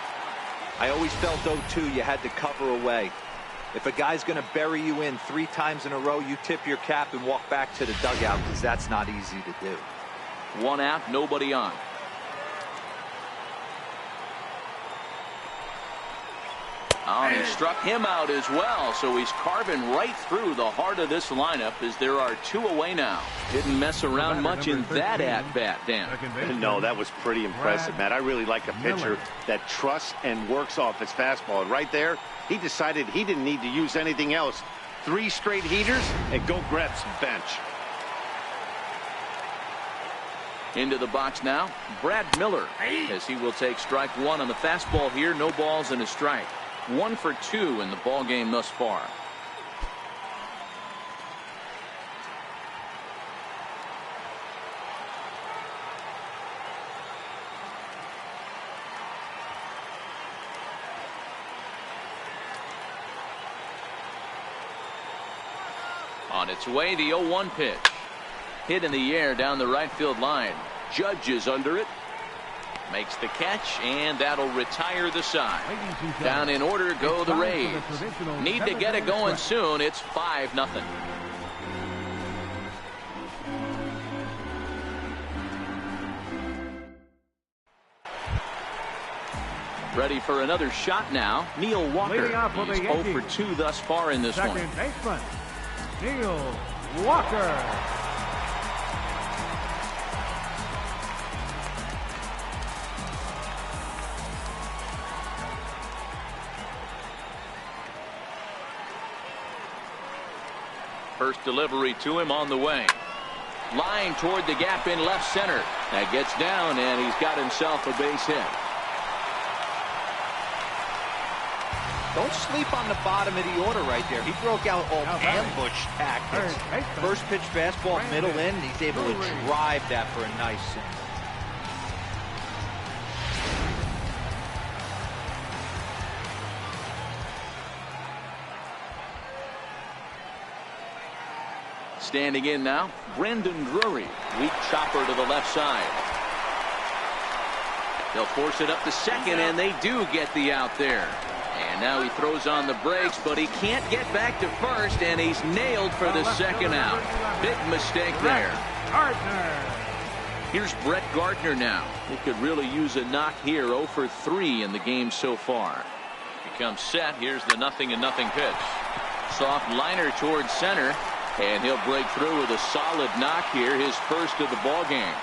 I always felt, though, too, you had to cover away. If a guy's going to bury you in 3 times in a row, you tip your cap and walk back to the dugout, because that's not easy to do. 1 out, nobody on. Oh, and he struck him out as well, so he's carving right through the heart of this lineup as there are 2 away now. Didn't mess around much in that at-bat, Dan. No, that was pretty impressive, Matt. I really like a pitcher that trusts and works off his fastball. And right there, he decided he didn't need to use anything else. 3 straight heaters and go grab some bench. Into the box now, Brad Miller, as he will take strike 1 on the fastball here. No balls and a strike. 1 for 2 in the ball game thus far. On its way, the 0-1 pitch. Hit in the air down the right field line. Judge is under it. Makes the catch, and that'll retire the side. Down in order go the Rays. Need to get it going soon. It's 5-0. Ready for another shot now. Neil Walker. He's 0 for 2 thus far in this one. Second baseman, Neil Walker. First delivery to him on the way. Line toward the gap in left center. That gets down, and he's got himself a base hit. Don't sleep on the bottom of the order right there. He broke out all ambush tactics. First pitch fastball, middle in. He's able to drive that for a nice single. Standing in now, Brandon Drury. Weak chopper to the left side. They'll force it up to second, and they do get the out there. And now he throws on the brakes, but he can't get back to first, and he's nailed for the second out. Big mistake there. Here's Brett Gardner now. He could really use a knock here. 0 for 3 in the game so far. He comes set. Here's the 0-0 pitch. Soft liner towards center. And he'll break through with a solid knock here, his first of the ball game.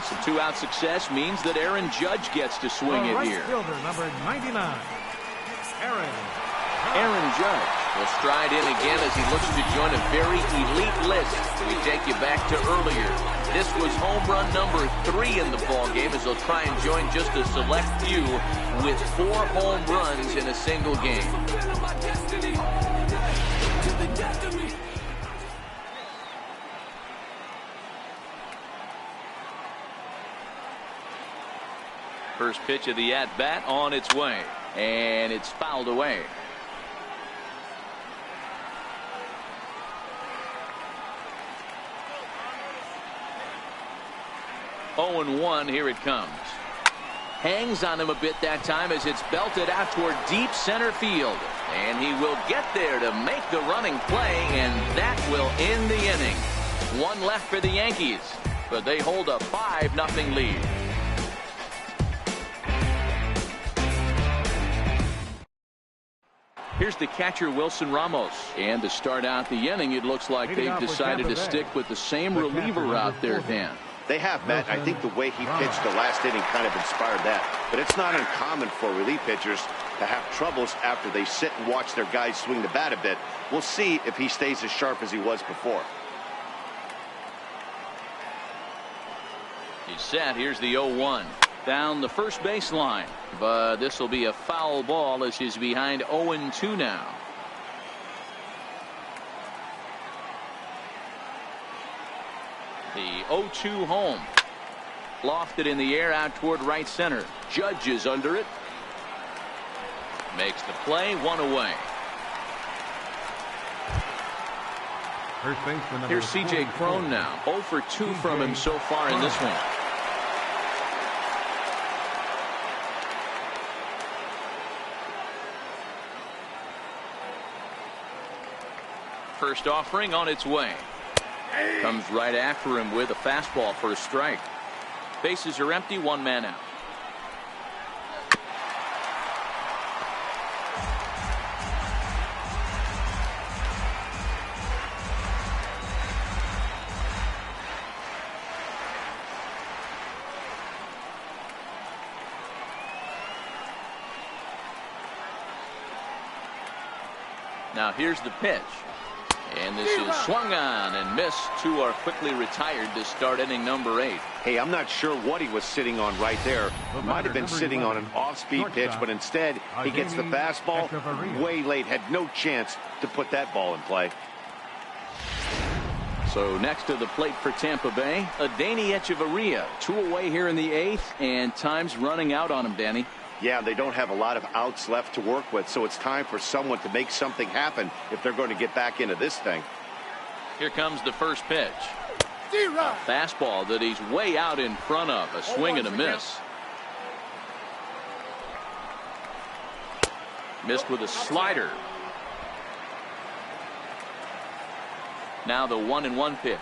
Some two-out success means that Aaron Judge gets to swing it here. Fielder, number 99, Aaron Judge will stride in again as he looks to join a very elite list. We take you back to earlier. This was home run number 3 in the ball game as he'll try and join just a select few with 4 home runs in a single game. First pitch of the at-bat on its way, and it's fouled away. Oh and 1, here it comes. Hangs on him a bit that time as it's belted out toward deep center field. And he will get there to make the running play, and that will end the inning. 1 left for the Yankees, but they hold a 5-0 lead. Here's the catcher, Wilson Ramos. And to start out the inning, it looks like they've decided to stick with the same reliever out there, Dan. They have, Matt. I think the way he pitched the last inning kind of inspired that. But it's not uncommon for relief pitchers to have troubles after they sit and watch their guys swing the bat a bit. We'll see if he stays as sharp as he was before. He's set. Here's the 0-1. Down the first baseline. But this will be a foul ball as he's behind 0-2 now. The 0-2 home. Lofted in the air out toward right center. Judge is under it. Makes the play, 1 away. First baseman number Here's C.J. Cron now. 0 for 2 from him so far in this one. First offering on its way. Comes right after him with a fastball for a strike. Bases are empty, 1 man out. Now here's the pitch. And this is swung on and missed. 2 are quickly retired to start inning number 8. Hey, I'm not sure what he was sitting on right there. Might have been sitting on an off-speed pitch, but instead he gets the fastball way late. Had no chance to put that ball in play. So next to the plate for Tampa Bay, Adeiny Echeverria. 2 away here in the 8th, and time's running out on him, Danny. Yeah, they don't have a lot of outs left to work with, so it's time for someone to make something happen if they're going to get back into this thing. Here comes the first pitch. A fastball that he's way out in front of. A swing and a miss. Missed with a slider. Now the 1-1 pitch.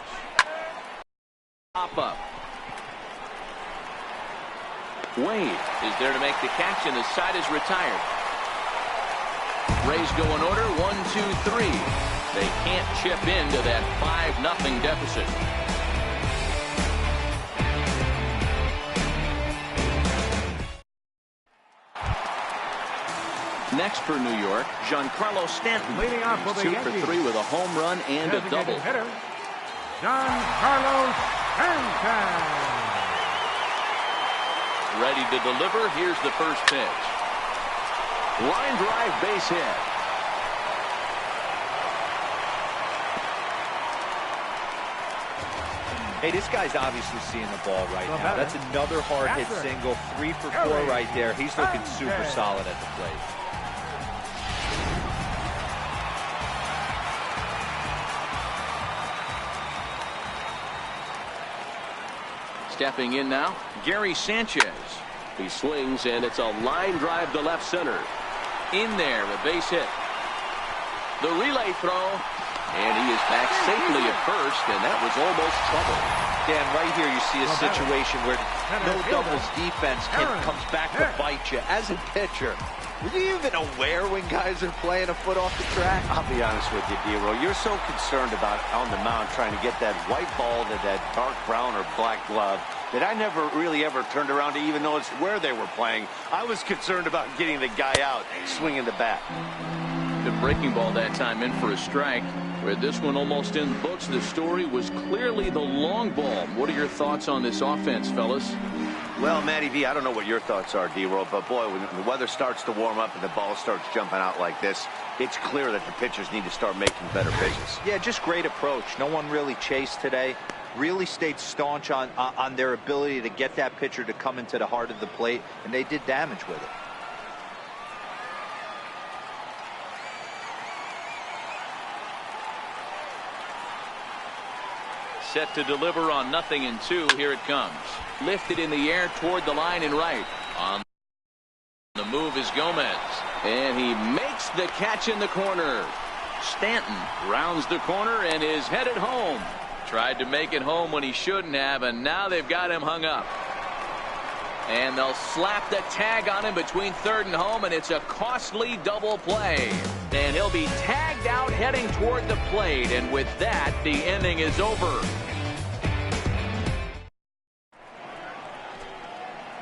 Pop up. Wade is there to make the catch, and the side is retired. Rays go in order, 1-2-3. They can't chip into that 5-0 deficit. Next for New York, Giancarlo Stanton. Leading off for the 2 for 3 with a home run and a double. Hitter, Giancarlo Stanton. Ready to deliver. Here's the first pitch. Line drive, base hit. Hey, this guy's obviously seeing the ball right now. That's another hard hit single. 3 for 4 right there. He's looking super solid at the plate. Stepping in now, Gary Sanchez. He swings, and it's a line drive to left center. In there, a base hit. The relay throw, and he is back safely at first, and that was almost trouble. Dan, right here you see a situation where no doubles defense comes back to bite you. As a pitcher, were you even aware when guys are playing a foot off the track? I'll be honest with you, D-Roll. You're so concerned about on the mound trying to get that white ball to that dark brown or black glove that I never really ever turned around to even notice where they were playing. I was concerned about getting the guy out, swinging the bat. The breaking ball that time in for a strike. With this one almost in the books, the story was clearly the long ball. What are your thoughts on this offense, fellas? Well, Matty V, I don't know what your thoughts are, D-Roll, but boy, when the weather starts to warm up and the ball starts jumping out like this, it's clear that the pitchers need to start making better pitches. Yeah, just great approach. No one really chased today. Really stayed staunch on their ability to get that pitcher to come into the heart of the plate, and they did damage with it. Set to deliver on 0-2. Here it comes. Lifted in the air toward the line and right. On the move is Gomez. And he makes the catch in the corner. Stanton rounds the corner and is headed home. Tried to make it home when he shouldn't have, and now they've got him hung up. And they'll slap the tag on him between third and home, and it's a costly double play. And he'll be tagged out heading toward the plate, and with that, the inning is over.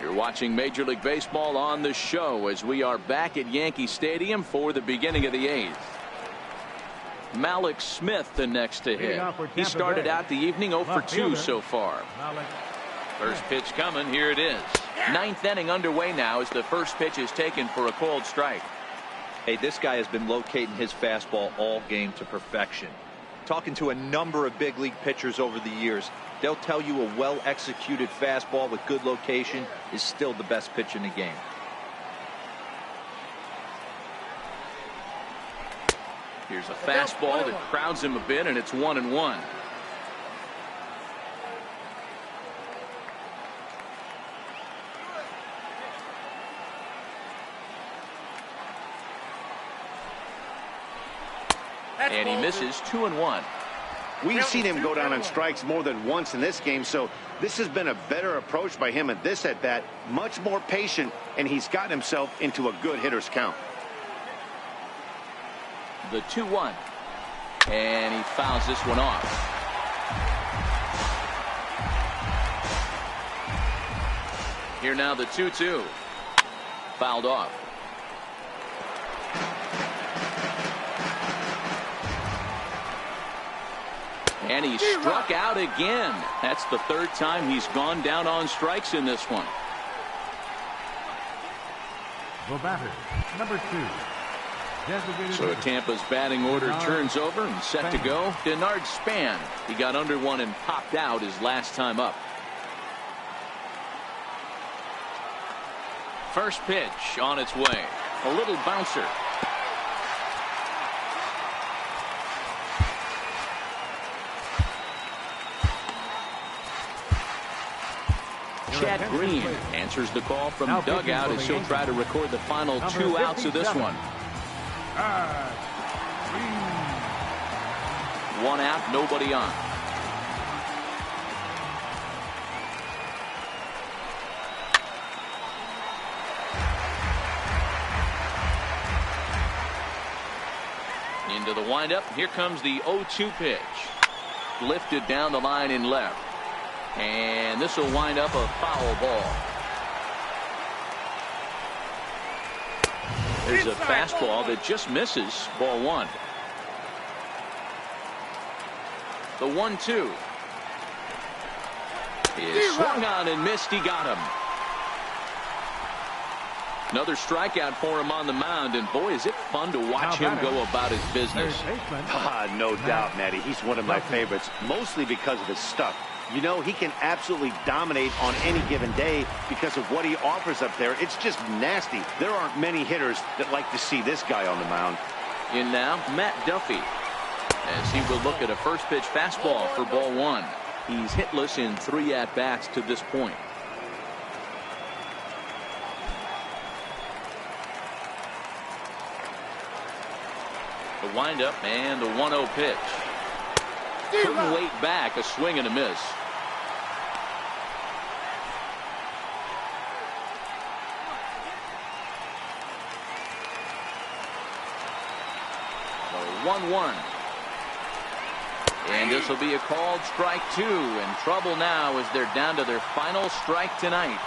You're watching Major League Baseball on the show as we are back at Yankee Stadium for the beginning of the 8th. Malik Smith the next to hit. He started out the evening 0 for 2 so far. First pitch coming. Here it is. 9th inning underway now as the first pitch is taken for a cold strike. Hey, this guy has been locating his fastball all game to perfection. Talking to a number of big league pitchers over the years, they'll tell you a well-executed fastball with good location is still the best pitch in the game. Here's a fastball that crowds him a bit, and it's 1-1. And he misses 2-1. We've seen him go down on strikes more than once in this game, so this has been a better approach by him at this at-bat. Much more patient, and he's gotten himself into a good hitter's count. The 2-1. And he fouls this one off. Here now the 2-2. Fouled off. And he struck out again. That's the third time he's gone down on strikes in this one. The batter, number 2. So Tampa's batting order turns over and set to go. Denard Span. He got under one and popped out his last time up. First pitch on its way. A little bouncer. Chad Green answers the call from dugout as he'll try to record the final 2 outs of this one. 1 out, nobody on. Into the windup. Here comes the 0-2 pitch. Lifted down the line in left. And this will wind up a foul ball. There's a fastball that just misses. Ball 1. The 1-2 is swung on and missed. He got him. Another strikeout for him on the mound, and boy, is it fun to watch him go about his business. No doubt, Matty. He's one of my favorites, mostly because of his stuff. You know, he can absolutely dominate on any given day because of what he offers up there. It's just nasty. There aren't many hitters that like to see this guy on the mound. In now, Matt Duffy, as he will look at a first pitch fastball for ball 1. He's hitless in 3 at-bats to this point. The windup and the 1-0 pitch. Couldn't wait back. A swing and a miss. The 1-1. And this will be a called strike 2. In trouble now as they're down to their final strike tonight.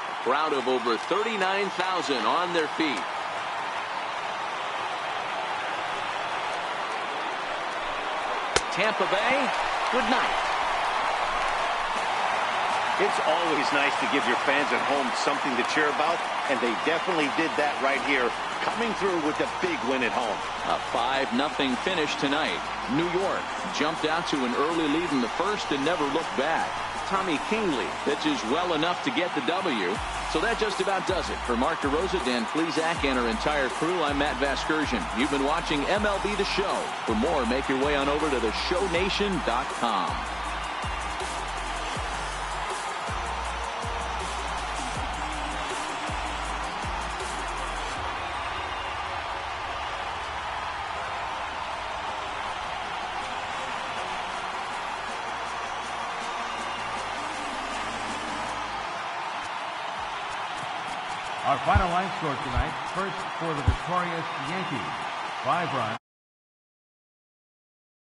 A crowd of over 39,000 on their feet. Tampa Bay, good night. It's always nice to give your fans at home something to cheer about, and they definitely did that right here, coming through with a big win at home. A 5-0 finish tonight. New York jumped out to an early lead in the first and never looked back. Tommy Kingley pitches well enough to get the W. So that just about does it. For Mark DeRosa, Dan Plesac, and our entire crew, I'm Matt Vasgersian. You've been watching MLB The Show. For more, make your way on over to theshownation.com. Our final line score tonight, first for the victorious Yankees, 5 runs.